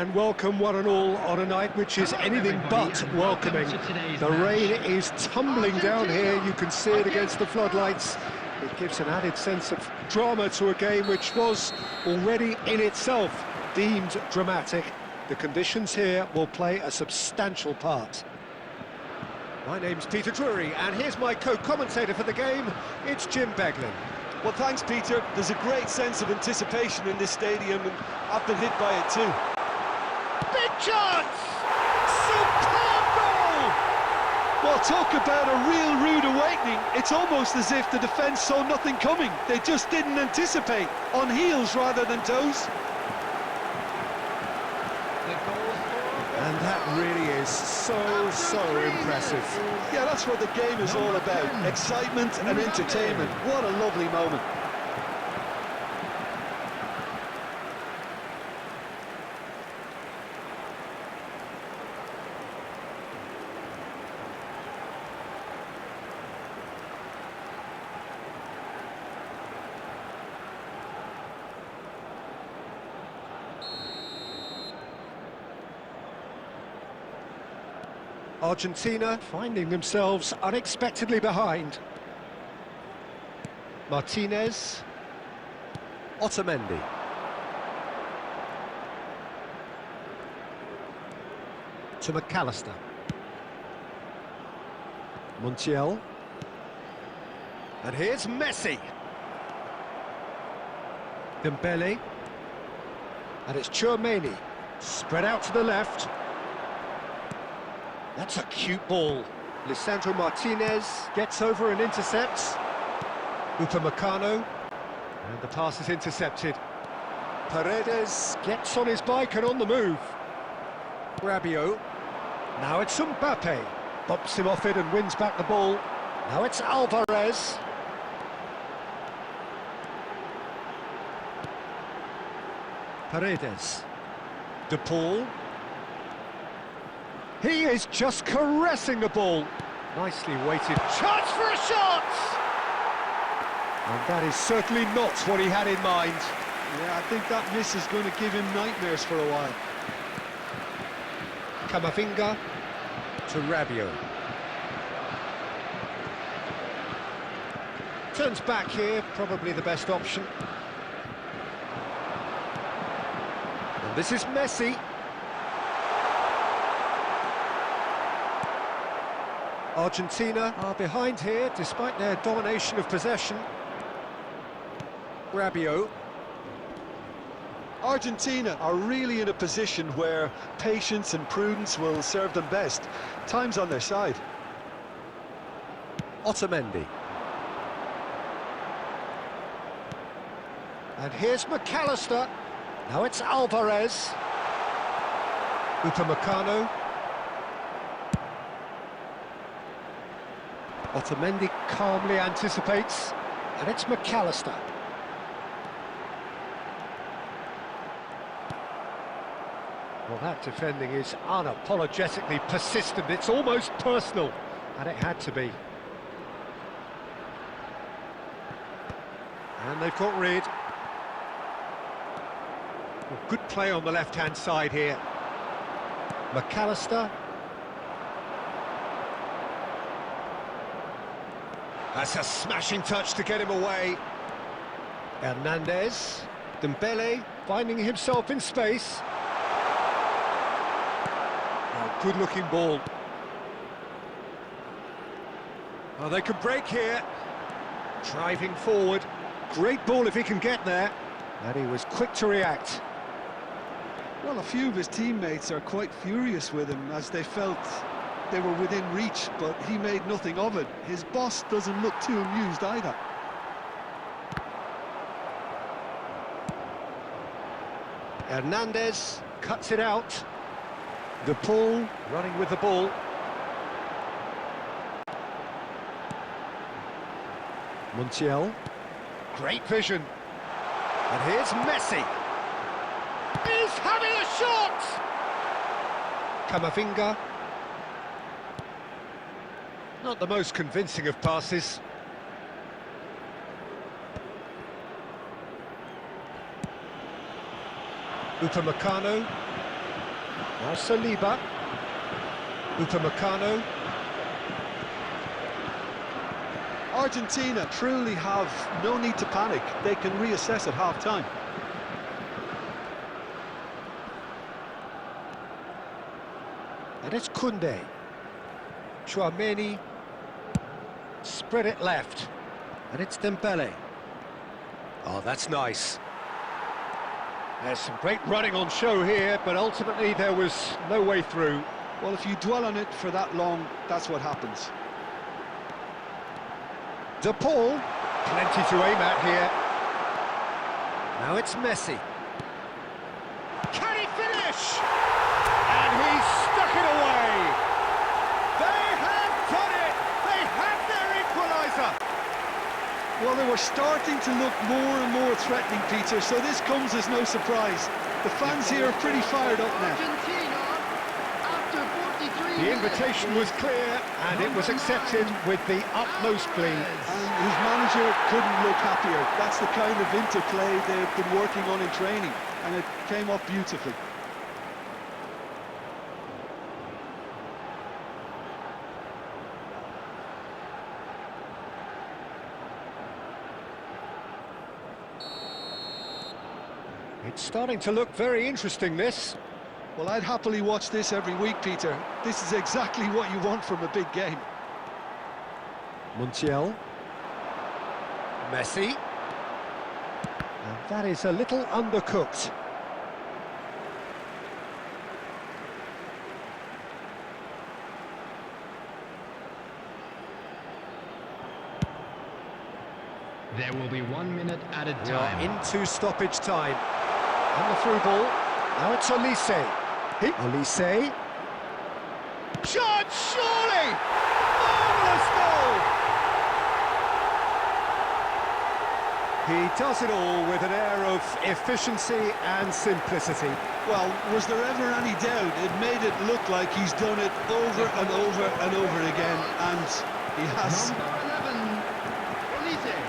and welcome one and all on a night which is anything but welcoming. The rain is tumbling down here, you can see it against the floodlights. It gives an added sense of drama to a game which was already in itself deemed dramatic. The conditions here will play a substantial part. My name's Peter Drury, and here's my co-commentator for the game, it's Jim Beglin. Well, thanks, Peter. There's a great sense of anticipation in this stadium, and I've been hit by it too. Big chance! Superb goal! Well, talk about a real rude awakening. It's almost as if the defence saw nothing coming. They just didn't anticipate, on heels rather than toes. And that really is so impressive. Yeah, that's what the game is all about. Excitement and entertainment. What a lovely moment. Argentina finding themselves unexpectedly behind. Martinez. Otamendi. To McAllister. Montiel. And here's Messi. Dembele. And it's Tchouaméni. Spread out to the left. That's a cute ball. Lisandro Martinez gets over and intercepts. Upamecano. And the pass is intercepted. Paredes gets on his bike and on the move. Rabiot. Now it's Mbappe. Bumps him off it and wins back the ball. Now it's Alvarez. Paredes. De Paul. He is just caressing the ball. Nicely weighted. Chance for a shot! And that is certainly not what he had in mind. Yeah, I think that miss is going to give him nightmares for a while. Camavinga to Rabiot. Turns back here, probably the best option. And this is Messi. Argentina are behind here, despite their domination of possession. Rabiot. Argentina are really in a position where patience and prudence will serve them best. Time's on their side. Otamendi. And here's McAllister. Now it's Alvarez. Upamecano. Otamendi calmly anticipates, and it's McAllister. Well, that defending is unapologetically persistent. It's almost personal, and it had to be. And they've got rid. Well, good play on the left-hand side here. McAllister. That's a smashing touch to get him away. Hernandez. Dembele finding himself in space. Oh, good-looking ball. Oh, they could break here. Driving forward. Great ball if he can get there. And he was quick to react. Well, a few of his teammates are quite furious with him as they felt they were within reach, but he made nothing of it. His boss doesn't look too amused either. Hernandez cuts it out. De Paul running with the ball. Montiel. Great vision. And here's Messi. He's having a shot! Camavinga. Not the most convincing of passes. Upamecano. Now Saliba. Upamecano. Argentina truly have no need to panic. They can reassess at half-time. And it's Koundé. Chouameni. Spread it left. And it's Dembele. Oh, that's nice. There's some great running on show here, but ultimately there was no way through. Well, if you dwell on it for that long, that's what happens. De Paul, plenty to aim at here. Now it's Messi. Can he finish? And he's stuck it away. They have done it. They have their equaliser. Well, they were starting to look more and more threatening, Peter, so this comes as no surprise. The fans here are pretty fired up now. The invitation was clear, and it was accepted with the utmost glee. And his manager couldn't look happier. That's the kind of interplay they've been working on in training, and it came off beautifully. It's starting to look very interesting, this. Well, I'd happily watch this every week, Peter. This is exactly what you want from a big game. Montiel. Messi. And that is a little undercooked. There will be 1 minute added We are time. into stoppage time. And the through ball. Now it's Olise. Olise. Shot, surely! Marvellous goal! He does it all with an air of efficiency and simplicity. Well, was there ever any doubt? It made it look like he's done it over and over and over again, and he has. Number 11, Olise.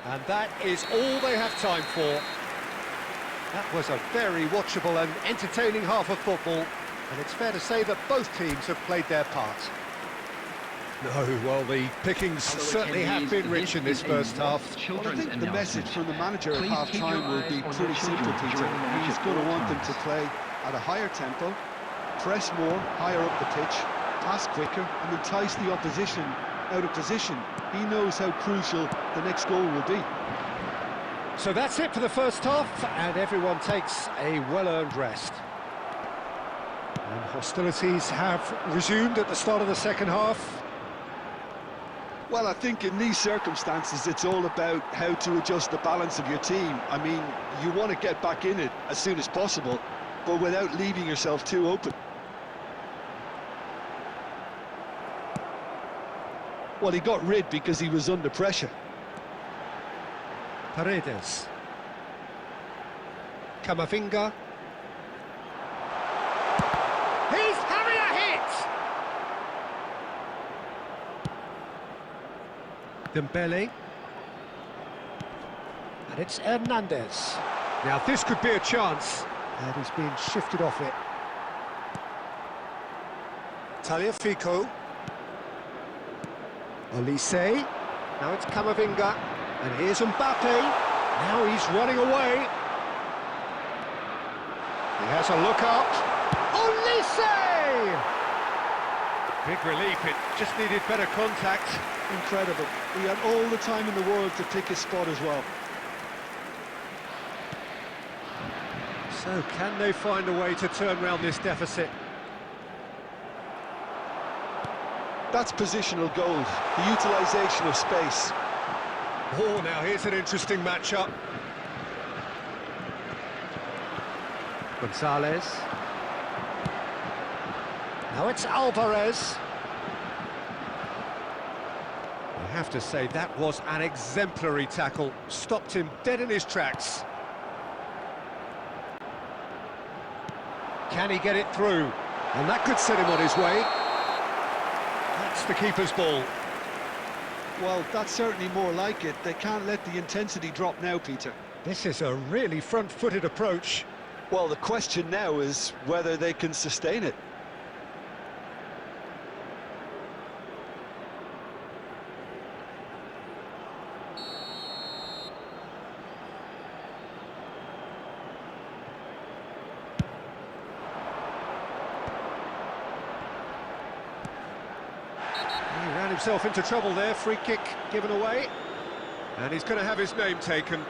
And that is all they have time for. That was a very watchable and entertaining half of football, and it's fair to say that both teams have played their part. No, well, the pickings certainly have been rich in this first half. Well, I think the message from the manager at half-time will be pretty simple, Peter. He's going to want them to play at a higher tempo, press more, higher up the pitch, pass quicker, and entice the opposition out of position. He knows how crucial the next goal will be. So that's it for the first half, and everyone takes a well-earned rest. And hostilities have resumed at the start of the second half. Well, I think in these circumstances, it's all about how to adjust the balance of your team. I mean, you want to get back in it as soon as possible, but without leaving yourself too open. Well, he got rid because he was under pressure. Paredes. Camavinga. He's having a hit! Dembele. And it's Hernandez. Now this could be a chance. And he's being shifted off it. Tagliafico. Olise. Now it's Camavinga. And here's Mbappe. Now he's running away. He has a look up. Olise! Big relief, it just needed better contact. Incredible. He had all the time in the world to pick his spot as well. So can they find a way to turn around this deficit? That's positional gold, the utilisation of space. Oh, now here's an interesting matchup. Gonzalez. Now it's Alvarez. I have to say, that was an exemplary tackle. Stopped him dead in his tracks. Can he get it through? And that could set him on his way. That's the keeper's ball. Well, that's certainly more like it. They can't let the intensity drop now, Peter. This is a really front-footed approach. Well, the question now is whether they can sustain it. He ran himself into trouble there, free kick given away. And he's going to have his name taken.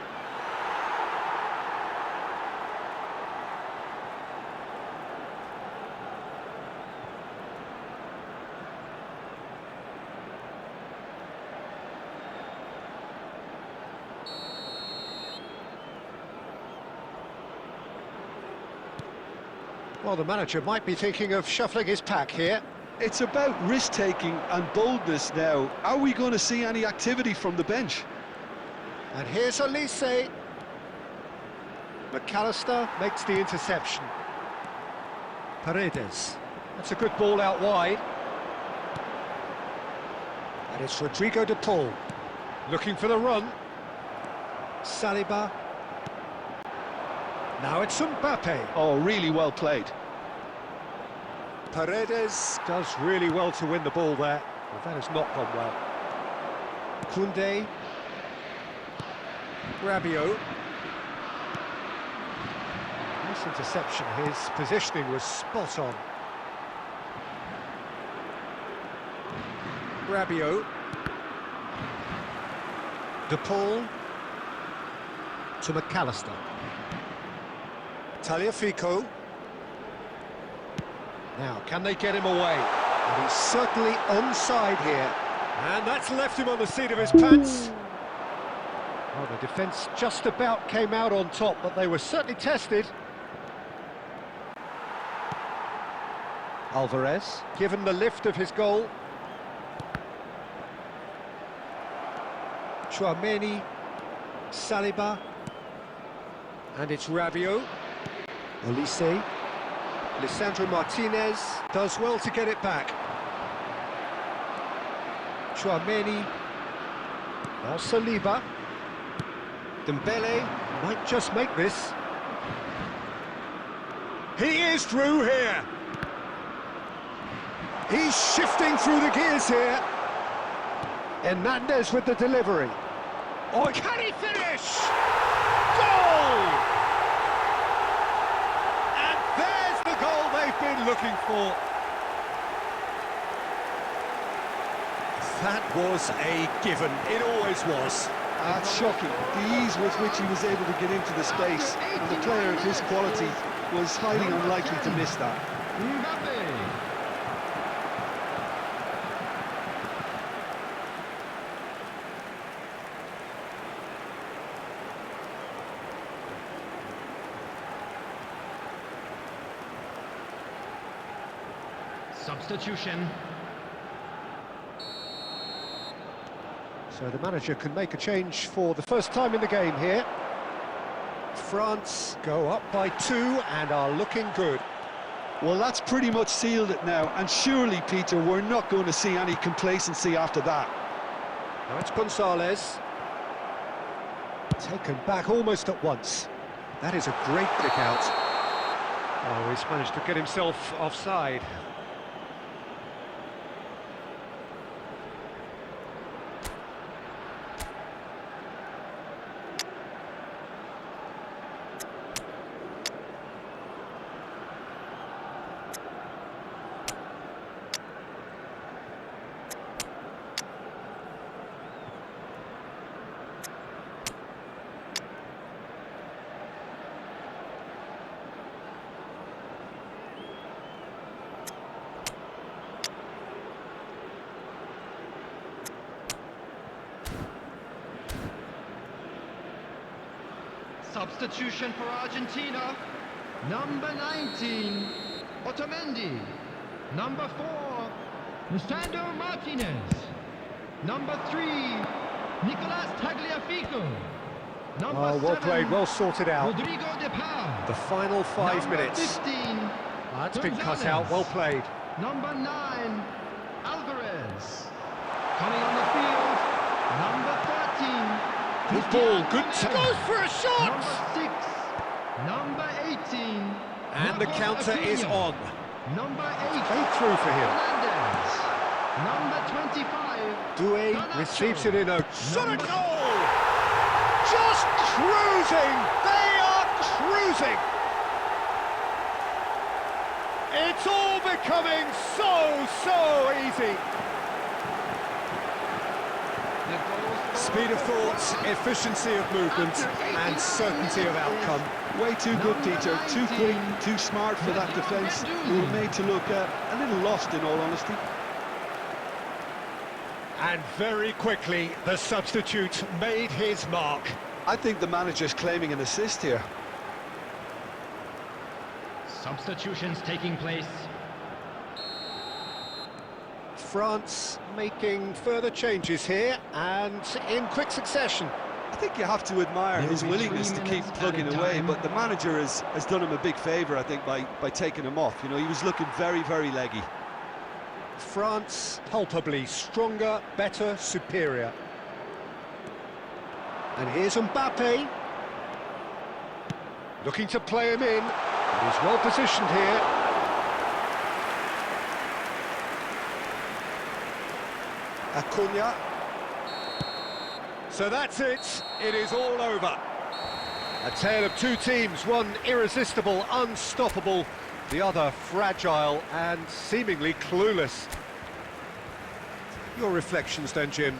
Well, the manager might be thinking of shuffling his pack here. It's about risk-taking and boldness now. Are we going to see any activity from the bench? And here's Elise. McAllister makes the interception. Paredes. That's a good ball out wide. And it's Rodrigo de Paul. Looking for the run. Saliba. Now it's Mbappe. Oh, really well played. Paredes does really well to win the ball there. Well, that has not gone well. Koundé. Rabiot. Nice interception. His positioning was spot on. Rabiot. De Paul. To McAllister. Tagliafico. Now, can they get him away? And he's certainly onside here. And that's left him on the seat of his pants. Well, the defence just about came out on top, but they were certainly tested. Alvarez, given the lift of his goal. Tchouaméni, Saliba. And it's Rabiot. Elise. Lisandro Martinez does well to get it back. Tchouaméni. Now Saliba. Dembele might just make this. He is through here. He's shifting through the gears here. Hernandez with the delivery. Oh, can he finish? Goal! And there's the goal they've been looking for. That was a given. It always was. That's shocking. The ease with which he was able to get into the space, and the player of his quality was highly unlikely to miss that. Substitution. So the manager can make a change for the first time in the game here. France go up by 2 and are looking good. Well, that's pretty much sealed it now, and surely, Peter, we're not going to see any complacency after that. Now it's Gonzalez. Taken back almost at once. That is a great kick out. Oh, he's managed to get himself offside. Substitution for Argentina. Number 19, Otamendi. Number 4, Lisandro Martinez. Number 3, Nicolas Tagliafico. Number Oh, well 7, played, well sorted out. Rodrigo De Paul. The final 5 Number minutes. 15, That's been cut Gonzalez. out, well played. Number 9, Alvarez. Coming on the field, number 13. Good ball, good Cristiano goes for a Ronaldo. shot! Number 6, number 18. And the Marcos counter is Acuna. on. Number 8, Played through for him. Fernandez. Number 25, Doué Garnacho. receives it in a shot a Number- goal! Just cruising! They are cruising! It's all becoming so easy. Speed of thought, efficiency of movement, and certainty of outcome. Way too good, Peter. Too quick, too smart for that defence. We were made to look a little lost, in all honesty. And very quickly, the substitute made his mark. I think the manager's claiming an assist here. Substitutions taking place. France making further changes here, and in quick succession. I think you have to admire his willingness to keep plugging away, but the manager has done him a big favour, I think, by taking him off. You know, he was looking very leggy. France palpably stronger, better, superior. And here's Mbappe. Looking to play him in. He's well positioned here. Acuna. So that's it. It is all over. A tale of two teams, one irresistible, unstoppable, the other fragile and seemingly clueless. Your reflections then, Jim?